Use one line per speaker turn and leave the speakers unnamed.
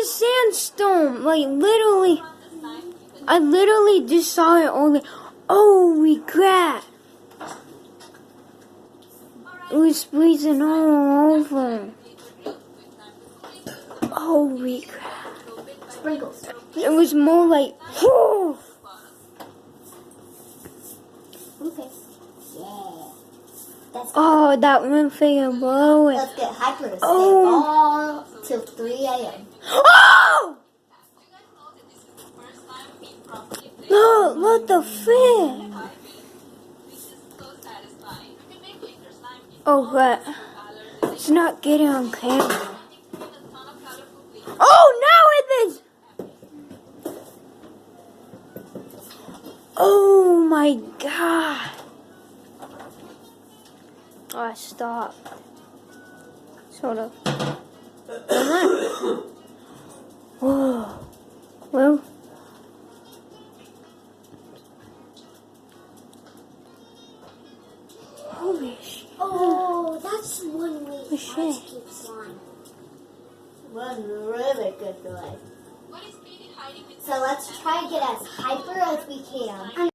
a sandstorm. Like, literally. I literally just saw it only. Holy crap. It was freezing all over. Holy crap.
Sprinkles.
It was more like, whew.
Okay. Yeah. That's
Oh, that one finger blowing.
Let's get hyper to stay all till 3 a.m.
Oh! No, what the frick? Oh, crap. It's not getting on camera. Oh, now it is! Oh, my God. Oh, I stopped. Sort of. Whoa. Well. Holy shit.
Oh, that's one way
Oh, shit.
to keep flying. One really good way. So let's try to get as hyper as we can.